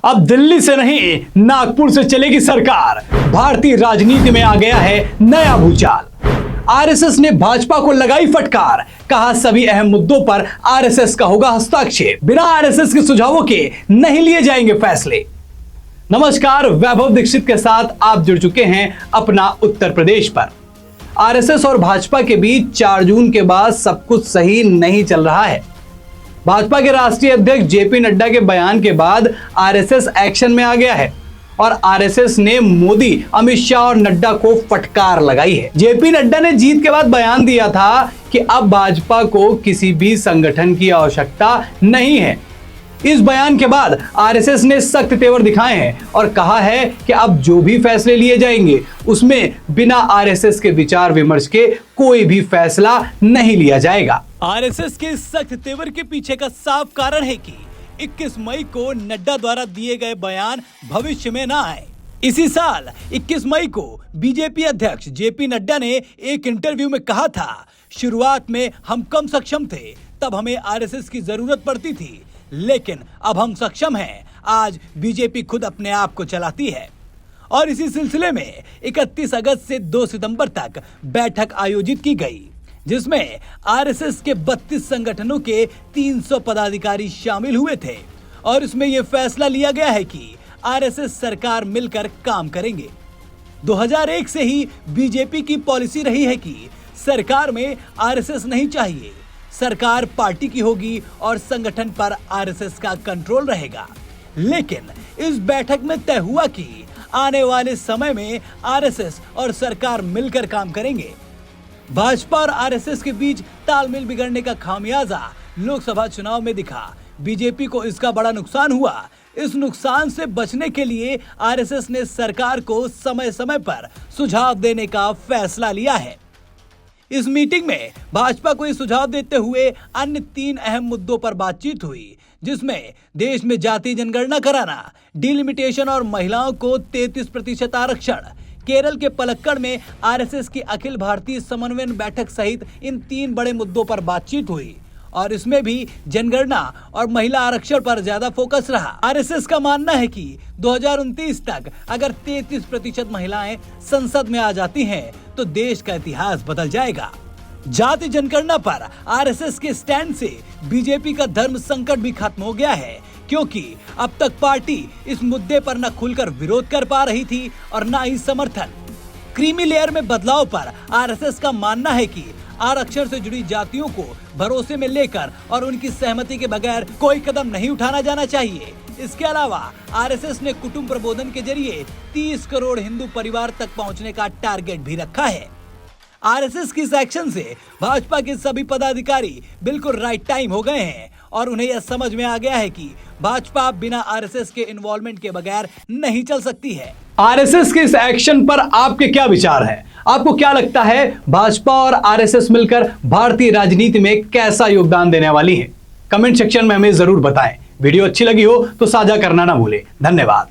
अब दिल्ली से नहीं, नागपुर से चलेगी सरकार। भारतीय राजनीति में आ गया है नया भूचाल। आरएसएस ने भाजपा को लगाई फटकार, कहा सभी अहम मुद्दों पर आरएसएस का होगा हस्तक्षेप, बिना आरएसएस के सुझावों के नहीं लिए जाएंगे फैसले। नमस्कार, वैभव दीक्षित के साथ आप जुड़ चुके हैं अपना उत्तर प्रदेश पर। आरएसएस और भाजपा के बीच 4 जून के बाद सब कुछ सही नहीं चल रहा है। भाजपा के राष्ट्रीय अध्यक्ष जेपी नड्डा के बयान के बाद आरएसएस एक्शन में आ गया है और आरएसएस ने मोदी, अमित शाह और नड्डा को फटकार लगाई है। जेपी नड्डा ने जीत के बाद बयान दिया था कि अब भाजपा को किसी भी संगठन की आवश्यकता नहीं है। इस बयान के बाद आरएसएस ने सख्त तेवर दिखाए हैं और कहा है कि अब जो भी फैसले लिए जाएंगे उसमें बिना आरएसएस के विचार विमर्श के कोई भी फैसला नहीं लिया जाएगा। आरएसएस के सख्त तेवर के पीछे का साफ कारण है कि 21 मई को नड्डा द्वारा दिए गए बयान भविष्य में ना आए। इसी साल 21 मई को बीजेपी अध्यक्ष जेपी नड्डा ने एक इंटरव्यू में कहा था, शुरुआत में हम कम सक्षम थे, तब हमें आरएसएस की जरूरत पड़ती थी, लेकिन अब हम सक्षम हैं। आज बीजेपी खुद अपने आप को चलाती है। और इसी सिलसिले में 31 अगस्त से 2 सितंबर तक बैठक आयोजित की गई, जिसमें आरएसएस के 32 संगठनों के 300 पदाधिकारी शामिल हुए थे और इसमें यह फैसला लिया गया है कि आरएसएस सरकार मिलकर काम करेंगे। 2001 से ही बीजेपी की पॉलिसी रही है कि सरकार में आरएसएस नहीं चाहिए, सरकार पार्टी की होगी और संगठन पर आरएसएस का कंट्रोल रहेगा। लेकिन इस बैठक में तय हुआ कि आने वाले समय में आरएसएस और सरकार मिलकर काम करेंगे। भाजपा और आरएसएस के बीच तालमेल बिगड़ने का खामियाजा लोकसभा चुनाव में दिखा। बीजेपी को इसका बड़ा नुकसान हुआ। इस नुकसान से बचने के लिए आरएसएस ने सरकार को समय समय पर सुझाव देने का फैसला लिया है। इस मीटिंग में भाजपा को ये सुझाव देते हुए अन्य 3 अहम मुद्दों पर बातचीत हुई, जिसमें देश में जाति जनगणना कराना, डिलिमिटेशन और महिलाओं को 33% आरक्षण, केरल के पलक्कड़ में आरएसएस की अखिल भारतीय समन्वयन बैठक सहित इन 3 बड़े मुद्दों पर बातचीत हुई और इसमें भी जनगणना और महिला आरक्षण पर ज्यादा फोकस रहा। आरएसएस का मानना है कि 2029 तक अगर 33% महिलाएं संसद में आ जाती हैं तो देश का इतिहास बदल जाएगा। जाति जनगणना पर आरएसएस के स्टैंड से बीजेपी का धर्म संकट भी खत्म हो गया है, क्योंकि अब तक पार्टी इस मुद्दे पर न खुलकर विरोध कर पा रही थी और न ही समर्थन। क्रीमी लेयर में बदलाव पर आरएसएस का मानना है कि आरक्षण से जुड़ी जातियों को भरोसे में लेकर और उनकी सहमति के बगैर कोई कदम नहीं उठाना जाना चाहिए। इसके अलावा आरएसएस ने कुटुंब प्रबोधन के जरिए 30 करोड़ हिंदू परिवार तक पहुंचने का टारगेट भी रखा है। आरएसएस की इस एक्शन से भाजपा के सभी पदाधिकारी बिल्कुल राइट टाइम हो गए हैं और उन्हें यह समझ में आ गया है कि भाजपा बिना आरएसएस के इन्वॉल्वमेंट के बगैर नहीं चल सकती है। आरएसएस के इस एक्शन पर आपके क्या विचार हैं? आपको क्या लगता है, भाजपा और आरएसएस मिलकर भारतीय राजनीति में कैसा योगदान देने वाली है? कमेंट सेक्शन में हमें जरूर बताएं। वीडियो अच्छी लगी हो तो साझा करना ना भूलें। धन्यवाद।